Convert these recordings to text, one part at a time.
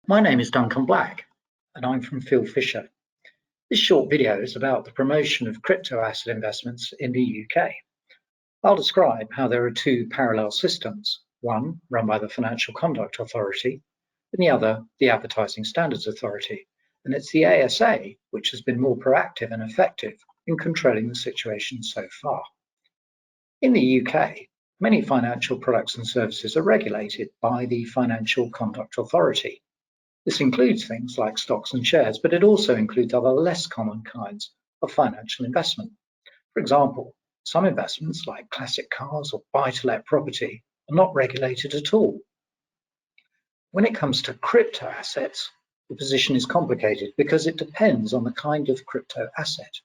My name is Duncan Black, and I'm from Phil Fisher. This short video is about the promotion of crypto asset investments in the UK. I'll describe how there are two parallel systems, one run by the Financial Conduct Authority, and the other the Advertising Standards Authority. And it's the ASA which has been more proactive and effective in controlling the situation so far. In the UK, many financial products and services are regulated by the Financial Conduct Authority. This includes things like stocks and shares, but it also includes other less common kinds of financial investment. For example, some investments like classic cars or buy-to-let property are not regulated at all. When it comes to crypto assets, the position is complicated because it depends on the kind of crypto asset.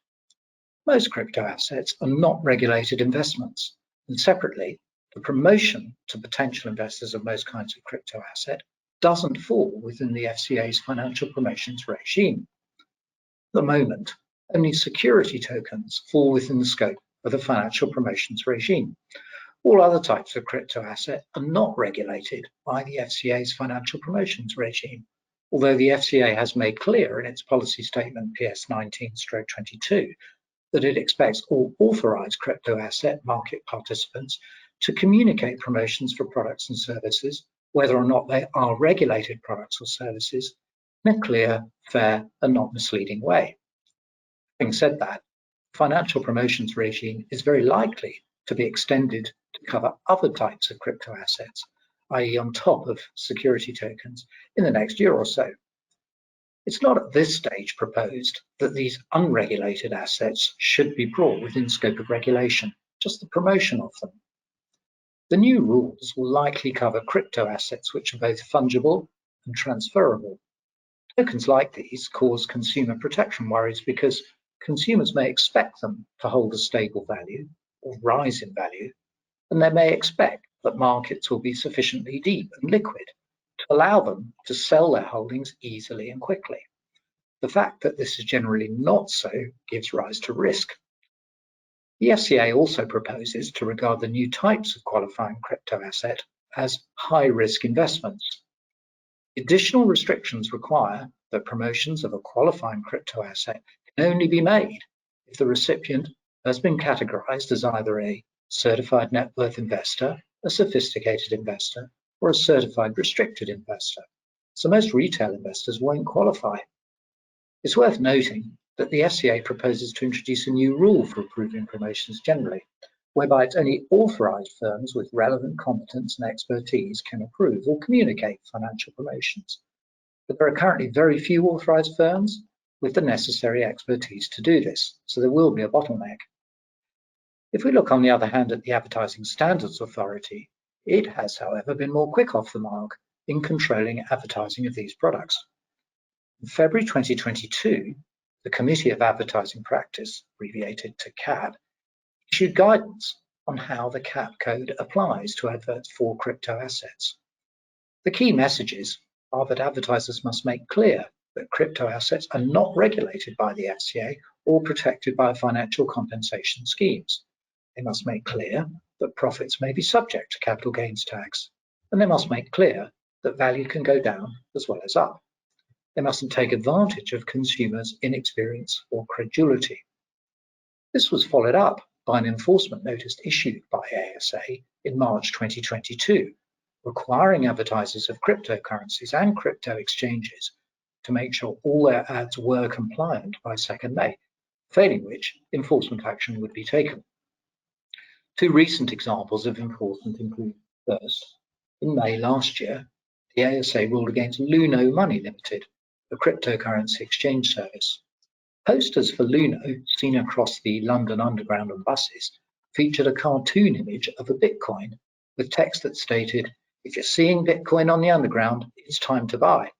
Most crypto assets are not regulated investments, and separately, the promotion to potential investors of most kinds of crypto asset doesn't fall within the FCA's financial promotions regime. At the moment, only security tokens fall within the scope of the financial promotions regime. All other types of crypto asset are not regulated by the FCA's financial promotions regime, although the FCA has made clear in its policy statement PS 19/22 that it expects all authorized crypto asset market participants to communicate promotions for products and services, whether or not they are regulated products or services, in a clear, fair, and not misleading way. Having said that, the financial promotions regime is very likely to be extended to cover other types of crypto assets, i.e. on top of security tokens, in the next year or so. It's not at this stage proposed that these unregulated assets should be brought within scope of regulation, just the promotion of them. The new rules will likely cover crypto assets which are both fungible and transferable. Tokens like these cause consumer protection worries because consumers may expect them to hold a stable value or rise in value, and they may expect that markets will be sufficiently deep and liquid to allow them to sell their holdings easily and quickly. The fact that this is generally not so gives rise to risk. The FCA also proposes to regard the new types of qualifying crypto asset as high-risk investments. Additional restrictions require that promotions of a qualifying crypto asset can only be made if the recipient has been categorized as either a certified net worth investor, a sophisticated investor, or a certified restricted investor. So most retail investors won't qualify. It's worth noting that the FCA proposes to introduce a new rule for approving promotions generally, whereby it's only authorized firms with relevant competence and expertise can approve or communicate financial promotions. But there are currently very few authorized firms with the necessary expertise to do this, so there will be a bottleneck. If we look, on the other hand, at the Advertising Standards Authority, it has, however, been more quick off the mark in controlling advertising of these products. In February 2022, the Committee of Advertising Practice, abbreviated to CAP, issued guidance on how the CAP code applies to adverts for crypto assets. The key messages are that advertisers must make clear that crypto assets are not regulated by the FCA or protected by financial compensation schemes. They must make clear that profits may be subject to capital gains tax, and they must make clear that value can go down as well as up. They mustn't take advantage of consumers' inexperience or credulity. This was followed up by an enforcement notice issued by ASA in March 2022, requiring advertisers of cryptocurrencies and crypto exchanges to make sure all their ads were compliant by 2nd May, failing which enforcement action would be taken. Two recent examples of enforcement include: first, in May last year, the ASA ruled against Luno Money Limited, a cryptocurrency exchange service. Posters for Luno, seen across the London Underground and buses, featured a cartoon image of a Bitcoin with text that stated, "If you're seeing Bitcoin on the Underground, it's time to buy."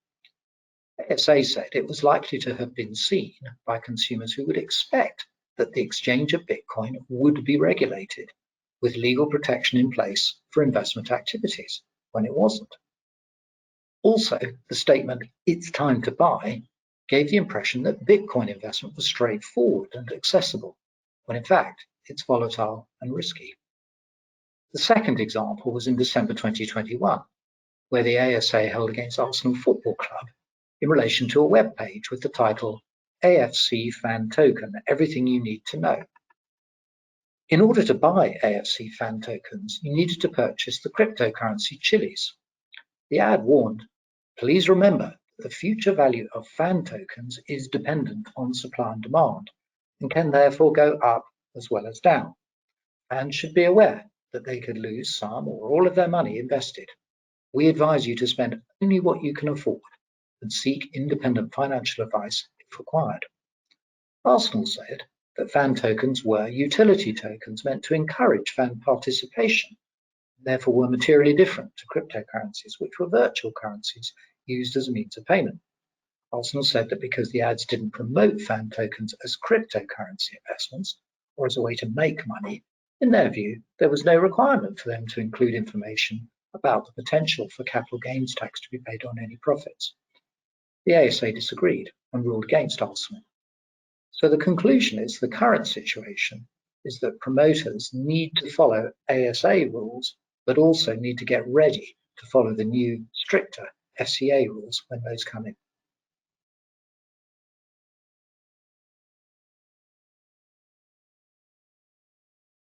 ASA said it was likely to have been seen by consumers who would expect that the exchange of Bitcoin would be regulated, with legal protection in place for investment activities, when it wasn't. Also, the statement, "It's time to buy," gave the impression that Bitcoin investment was straightforward and accessible, when in fact it's volatile and risky. The second example was in December 2021, where the ASA held against Arsenal Football Club in relation to a web page with the title AFC Fan Token, Everything You Need to Know. In order to buy AFC fan tokens, you needed to purchase the cryptocurrency Chiliz. The ad warned, please remember that the future value of fan tokens is dependent on supply and demand and can therefore go up as well as down. Fans should be aware that they could lose some or all of their money invested. We advise you to spend only what you can afford and seek independent financial advice if required. Arsenal said that fan tokens were utility tokens meant to encourage fan participation, and therefore were materially different to cryptocurrencies, which were virtual currencies used as a means of payment. Arsenal said that because the ads didn't promote fan tokens as cryptocurrency investments or as a way to make money, in their view, there was no requirement for them to include information about the potential for capital gains tax to be paid on any profits. The ASA disagreed and ruled against Arsenal. So the conclusion is the current situation is that promoters need to follow ASA rules, but also need to get ready to follow the new, stricter FCA rules when those come in.